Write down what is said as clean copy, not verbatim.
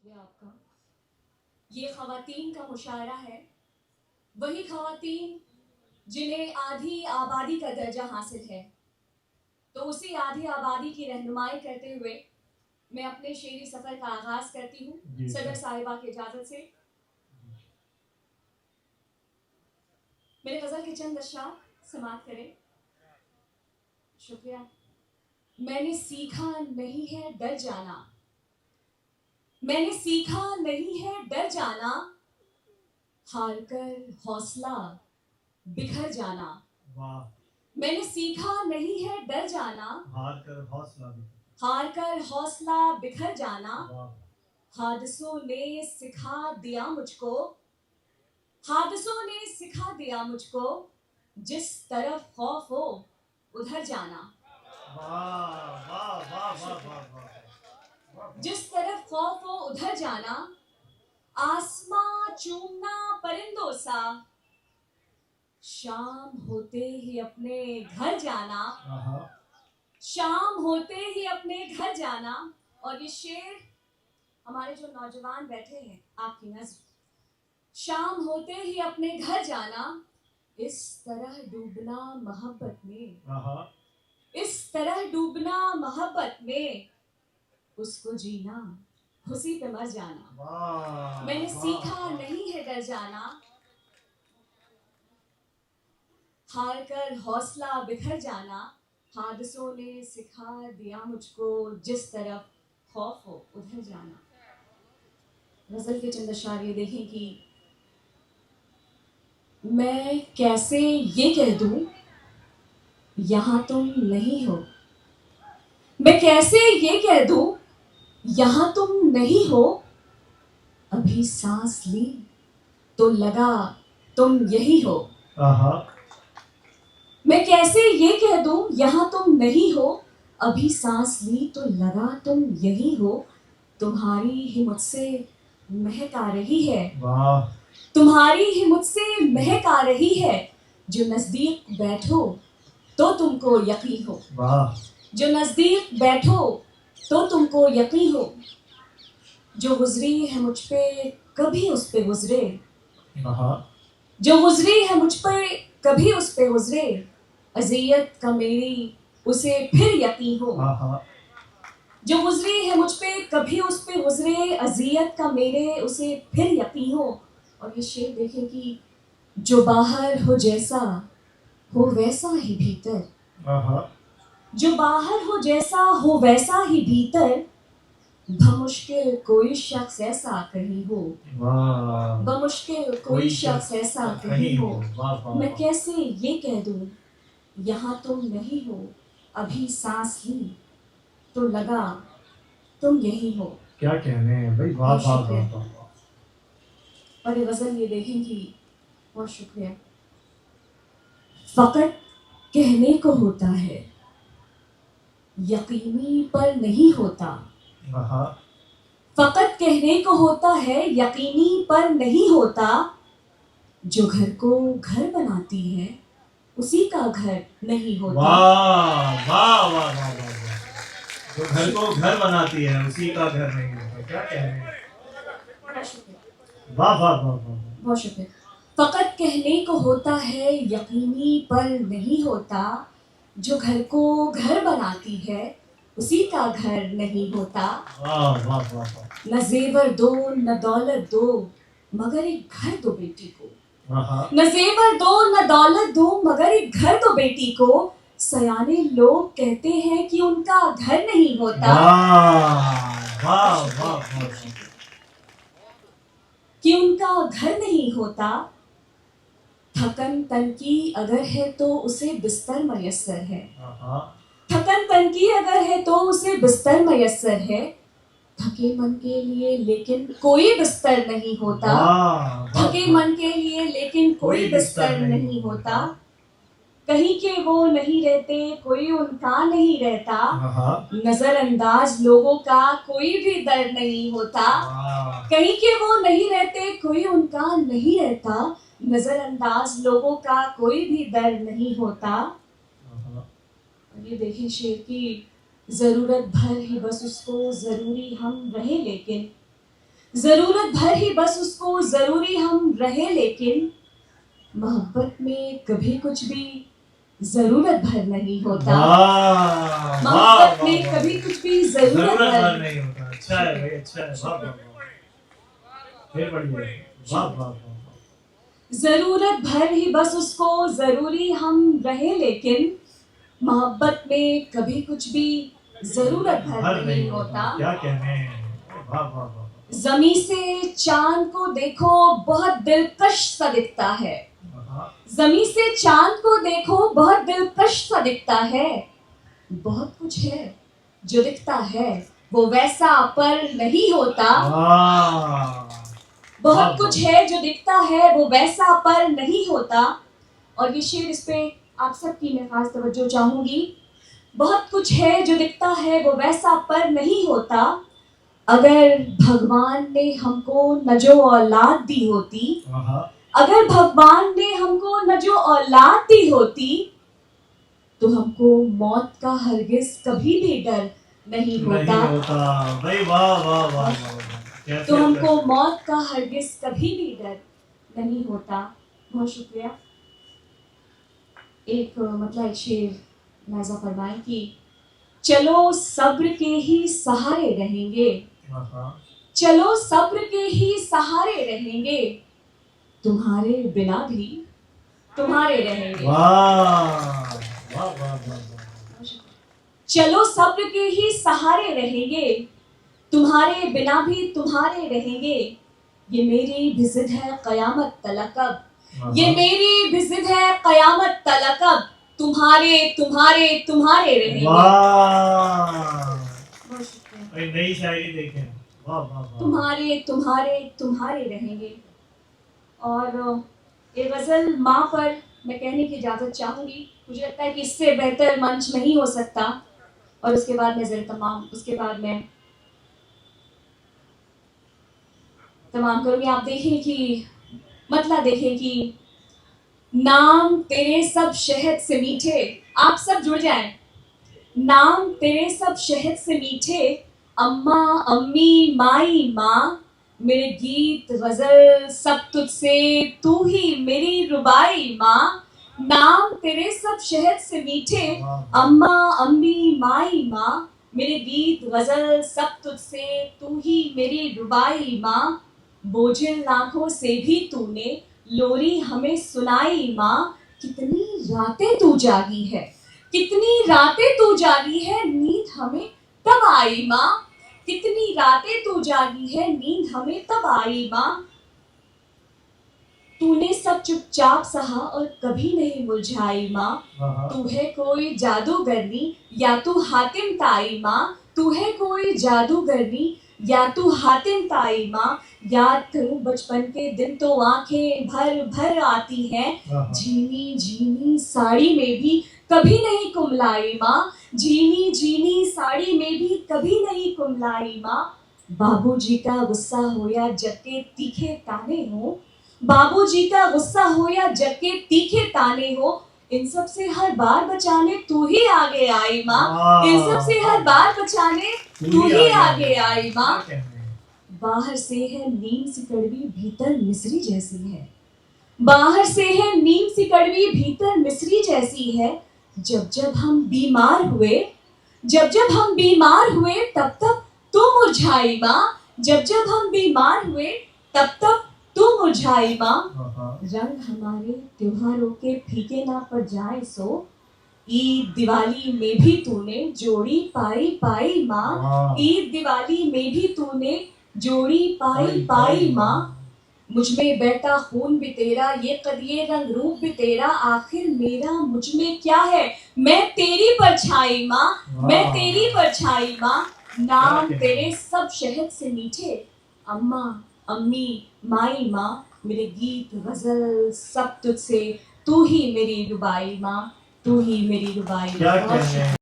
शुक्रिया आपका। ये ख़वातीन का मुशायरा है, वही ख़वातीन जिन्हें आधी आबादी का दर्जा हासिल है। तो उसी आधी आबादी की रहनुमाई करते हुए मैं अपने शेरी सफ़र का आगाज़ करती हूँ सदर साहिबा की इजाज़त से। मेरे गज़ल के चंद अशआर समाअत करें। शुक्रिया। मैंने सीखा नहीं है डर जाना, मैंने सीखा नहीं है डर जाना, हार कर हौसला बिखर जाना। वाह। मैंने सीखा नहीं है डर जाना, हार कर हौसला बिखर जाना। वाह। हादसों ने सिखा दिया मुझको, हादसों ने सिखा दिया मुझको, जिस तरफ खौफ हो उधर जाना। वाह वाह वाह वाह वाह वाह। जिस तरफ खौफ हो उधर जाना, आसमां चूमना परिंदों सा, शाम होते ही अपने घर जाना, शाम होते ही अपने घर जाना। और ये शेर हमारे जो नौजवान बैठे हैं आपकी नज़र, शाम होते ही अपने घर जाना, इस तरह डूबना मोहब्बत में, इस तरह डूबना मोहब्बत में, उसको जीना उसी पे मर जाना। मैंने सीखा नहीं है डर जाना, हार कर हौसला बिखर जाना। हादसों ने सिखा दिया मुझको, जिस तरफ खौफ हो उधर जाना। गजल के चंद अशआर ये देखें कि मैं कैसे ये कह दूं यहाँ तुम नहीं हो, मैं कैसे ये कह दूं यहाँ तुम नहीं हो, अभी सांस ली तो लगा तुम यही हो। मैं कैसे ये कह दूं यहाँ तुम नहीं हो, अभी सांस ली तो लगा तुम यही हो। तुम्हारी ही मुझसे महक आ रही है, तुम्हारी ही मुझसे महक आ रही है, जो नजदीक बैठो तो तुमको यकीन हो, जो नजदीक बैठो तो तुमको यकीन हो। जो गुजरी है मुझ पे कभी उस पे गुजरे, जो गुजरी है मुझ पे कभी उस पे गुजरे, अज़ियत का मेरी उसे फिर यकीन हो। जो गुजरी है मुझ पे कभी उस पे गुजरे, अज़ियत का मेरे उसे फिर यकीन हो। और ये शेर देखें कि जो बाहर हो जैसा हो वैसा ही भीतर, जो बाहर हो जैसा हो वैसा ही भीतर, बमुश्किल कोई शख्स ऐसा कहीं हो, बमुश्किल कोई शख्स ऐसा कहीं हो। मैं कैसे ये कह दूं यहाँ तुम नहीं हो, अभी सांस ली तो लगा तुम यही हो। क्या कहने हैं भाई, वाह वाह वाह वाह। और ये गजल ये देखें कि बहुत शुक्रिया। फकत कहने को होता है यकीनी पर नहीं होता, फकत कहने को होता है यकीनी पर नहीं होता, जो घर को घर बनाती है उसी का घर नहीं होता। वाह वाह वाह वाह वाह। जो घर को घर बनाती है उसी का घर नहीं होता, क्या कहने हैं। वाह वाह वाह वाह। बहुत शुक्रिया। फकत कहने को होता है यकीनी पर नहीं होता, जो घर को घर बनाती है उसी का घर नहीं होता। वाह वाह वाह। न जेवर दो न दौलत दो, मगर एक घर दो बेटी को, न जेवर दो न दौलत दो, मगर एक घर दो बेटी को। सयाने लोग कहते हैं कि उनका घर नहीं होता, वाह वाह वाह। कि उनका घर नहीं होता। थकन तन की अगर है तो उसे बिस्तर मयस्सर है, थकन तन की अगर है तो उसे बिस्तर मयस्सर है, थके मन के लिए लेकिन कोई बिस्तर नहीं होता, थके मन के लिए लेकिन कोई बिस्तर नहीं होता। कहीं के वो नहीं रहते कोई उनका नहीं रहता, नजरअंदाज लोगों का कोई भी दर्द नहीं होता। कहीं के वो नहीं रहते कोई उनका नहीं रहता, नजरअंदाज लोगों का कोई भी दर्द नहीं होता। ये देखें शेर की जरूरत भर ही बस उसको जरूरी हम रहे, लेकिन जरूरत भर ही बस उसको जरूरी हम रहे, लेकिन मोहब्बत में कभी कुछ भी जरूरत भर नहीं होता। वाह वाह मोहब्बत वाह में वाह। कभी कुछ भी जरूरत जरूरत भर भर नहीं होता। अच्छा है भाई, अच्छा है। वाह वाह वाह। फिर बढ़िया है। वाह वाह वाह। जरूरत भर ही बस उसको जरूरी हम रहे, लेकिन मोहब्बत में कभी कुछ भी जरूरत भर नहीं होता। क्या कहने हैं। वाह वाह वाह। जमी से चांद को देखो बहुत दिलकश सा दिखता है। जमी से चांद को देखो बहुत दिलकश सा दिखता है। बहुत कुछ है जो दिखता है वो वैसा पर नहीं होता। बहुत कुछ है जो दिखता है वो वैसा पर नहीं होता। और ये शेर, इस पे आप सबकी मैं खास तवज्जो चाहूंगी। बहुत कुछ है जो दिखता है वो वैसा पर नहीं होता। अगर भगवान ने हमको न जो औलाद दी होती, अगर भगवान ने हमको न जो औलाद दी होती, तो हमको मौत का हरगिज कभी भी डर नहीं होता। भाई वाह वाह वाह वाह। तो हमको मौत का हरगिज कभी भी डर नहीं होता। बहुत शुक्रिया। एक मतलब शेर नाज़ा फरमाए कि चलो सब्र के ही सहारे रहेंगे, चलो सब्र के ही सहारे रहेंगे, तुम्हारे बिना भी तुम्हारे रहेंगे। वाह वाह वाह वाह। चलो सब्र के ही सहारे रहेंगे, तुम्हारे बिना भी तुम्हारे रहेंगे। ये मेरी भी जिद है क़यामत तलक अब, ये मेरी भी जिद है क़यामत तलक अब, तुम्हारे तुम्हारे तुम्हारे रहेंगे। नई शायरी देखें। वाह वाह वाह। तुम्हारे तुम्हारे तुम्हारे रहेंगे। और ये गजल माँ पर मैं कहने की इजाजत चाहूंगी। मुझे लगता है कि इससे बेहतर मंच नहीं हो सकता। और उसके बाद मैं तमाम करूंगी। आप देखें कि मतलब देखें कि नाम तेरे सब शहद से मीठे, आप सब जुड़ जाएं। नाम तेरे सब शहद से मीठे, अम्मा अम्मी माई माँ, मेरे गीत गजल सब तुझसे, तू ही मेरी रुबाई माँ। नाम तेरे सब शहद से मीठे, अम्मा अम्मी माई माँ, मेरे गीत गजल सब तुझसे, तू ही मेरी रुबाई माँ। बोझिल आंखों से भी तूने लोरी हमें सुनाई माँ। कितनी रातें तू जागी है, कितनी रातें तू जागी है, नींद हमें तब आई माँ। कितनी रातें तू जागी है, नींद हमें तब आई माँ। तूने सब चुपचाप सहा और कभी नहीं मुरझाई माँ। तू है कोई जादूगरनी या तू हातिम ताई माँ। तू है कोई जादूगरनी या तू हातिम ताई माँ। याद करूं बचपन के दिन तो आंखें भर भर आती हैं। झीनी झीनी साड़ी में भी कभी नहीं कुमलाई माँ। झीनी झीनी साड़ी में भी कभी नहीं कुमलाई माँ। बाबूजी का गुस्सा हो या जग के तीखे ताने हो, बाबूजी का गुस्सा हो या जग के तीखे ताने हो, इन सब से हर बार बचाने तू ही आगे आई माँ। इन सब से हर बार बचाने तू ही आगे आई माँ। बाहर से है नीम सी कड़वी, भीतर मिस्री जैसी है। बाहर से है नीम सी कड़वी, भीतर मिस्री जैसी है। जब जब हम बीमार हुए, जब जब हम बीमार हुए, तब तब तू मुरझाई माँ। जब जब हम बीमार हुए, तब तब तू मुरझाई माँ। रंग हमारे त्योहारों के फीके ना पड़ जाए सो, ईद दिवाली में भी तूने जोड़ी पाई पाई माँ। ईद दिवाली में भी तूने जोड़ी पाई पाई माँ। मुझ में बहता खून भी तेरा, ये कदिए रंग रूप भी तेरा, आखिर मेरा मुझ में क्या है, मैं तेरी परछाई माँ। मैं तेरी परछाई माँ। नाम तेरे सब शहद से मीठे, अम्मा अम्मी माई माँ, मेरे गीत गजल सब तुझसे, तू ही मेरी रुबाई माँ, तू ही मेरी रुबाई माँ।